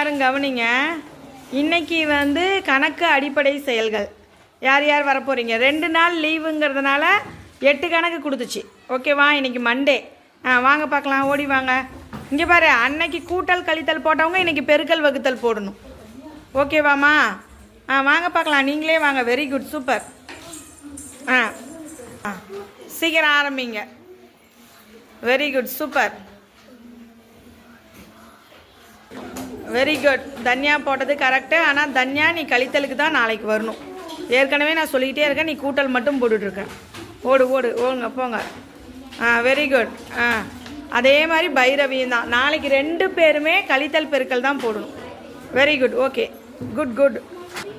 எல்லாரும் கவனிங்க. இன்னைக்கு கணக்கு அடிப்படை செயல்கள் யார் யார் வரப்போகிறீங்க. 2 நாள் லீவுங்கிறதுனால 8 கணக்கு கொடுத்துச்சு. ஓகேவா? இன்னைக்கு மண்டே. வாங்க பார்க்கலாம், ஓடி வாங்க. இங்கே பாரு, அன்னைக்கு கூட்டல் கழித்தல் போட்டவங்க இன்னைக்கு பெருக்கல் வகுத்தல் போடணும். ஓகேவாம்மா? வாங்க பார்க்கலாம், நீங்களே வாங்க. Very good, super. சீக்கிரம் ஆரம்பிங்க. Very good, super, very good. Dhanya போட்டது கரெக்டு. ஆனால் தன்யா, நீ கழித்தலுக்கு தான் நாளைக்கு வரணும். ஏற்கனவே நான் சொல்லிக்கிட்டே இருக்கேன், நீ கூட்டல் மட்டும் போட்டுட்ருக்கேன். ஓடு ஓடு, ஓங்க போங்க. Very good. அதே மாதிரி பைரவியும் தான். நாளைக்கு 2 பேருமே கழித்தல் பெருக்கல் தான் போடணும். Very good, okay, good good.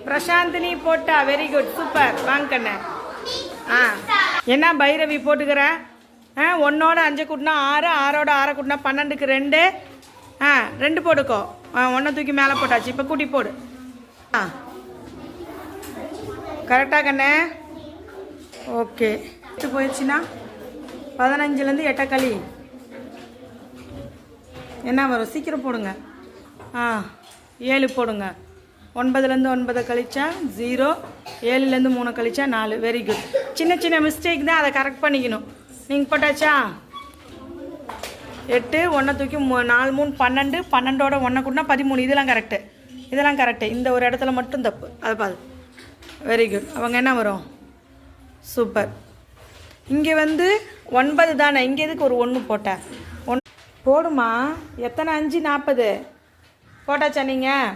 Prashanthini போட்டா, வெரி குட், சூப்பர். வாங்க கண்ணே. என்ன பைரவி போட்டுக்கிற? 1ஓட 5 கூட்டினா 6, 6ஓட 6 கூட்டினா 12க்கு 2. 2 போட்டுக்கோ. 1 தூக்கி மேலே போட்டாச்சு. இப்போ கூட்டி போடு. கரெக்டாக கண்ணே? ஓகே. 8 போயிடுச்சுன்னா 15லேருந்து 8 கழி என்ன வரும்? சீக்கிரம் போடுங்க. 7 போடுங்க. 9லேருந்து 9 கழிச்சா 0, 7லேருந்து 3 கழிச்சா 4. Very good. சின்ன சின்ன மிஸ்டேக் தான், அதை கரெக்ட் பண்ணிக்கணும். நீங்கள் போட்டாச்சா? 8, 1 தூக்கி 4 3 12, 12ஓட 1 கூட்டினா 13. இதெல்லாம் கரெக்டு, இதெல்லாம் கரெக்டு. இந்த ஒரு இடத்துல மட்டும் தப்பு, அதை பாரு. Very good. அவங்க என்ன வரும்? சூப்பர். இங்கே 9 தானே, இங்கே எதுக்கு ஒரு 1 போட்டேன்? 1 போடுமா? எத்தனை 5? 40 போட்டாச்சா நீங்கள்?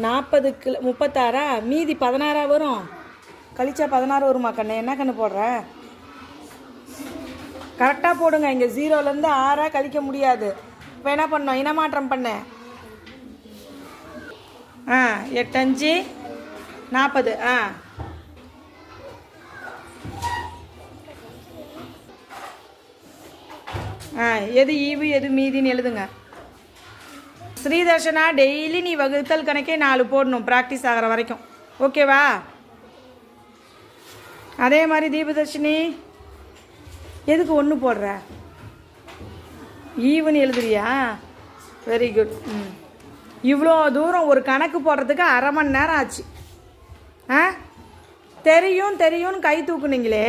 40க்கு 36, மீதி 16 வரும். கழிச்சா 16 வருமா கண்ணு? என்ன கண்ணு போடுற? கரெக்டாக போடுங்க. இங்கே 0லேருந்து 6 கழிக்க முடியாது. இப்போ என்ன பண்ணோம்? இனமாற்றம் பண்ண. 8 5 40. எது ஈவு எது மீதின்னு எழுதுங்க. ஸ்ரீதர்ஷனா, டெய்லி நீ வகுத்தல் கணக்கே 4 போடணும், ப்ராக்டிஸ் ஆகிற வரைக்கும். ஓகேவா? அதே மாதிரி தீபதர்ஷினி, எதுக்கு 1 போடுற? ஈவுன்னு எழுதுறியா? Very good. இவ்வளோ தூரம் ஒரு கணக்கு போடுறதுக்கு அரை மணி நேரம் ஆச்சு. தெரியும் தெரியும்னு கை தூக்குனீங்களே,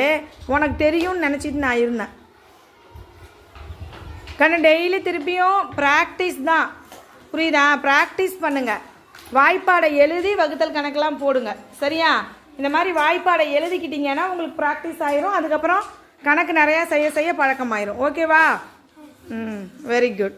உனக்கு தெரியும்னு நினச்சிட்டு நான் இருந்தேன் கண்ணு. டெய்லி திருப்பியும் ப்ராக்டிஸ் தான், புரியுதா? ப்ராக்டிஸ் பண்ணுங்கள். வாய்ப்பாடை எழுதி வகுத்தல் கணக்கெல்லாம் போடுங்க, சரியா? இந்த மாதிரி வாய்ப்பாடை எழுதிக்கிட்டீங்கன்னா உங்களுக்கு ப்ராக்டிஸ் ஆயிரும். அதுக்கப்புறம் கணக்கு நிறையா செய்ய செய்ய பழக்கமாயிரும். ஓகேவா? Very good.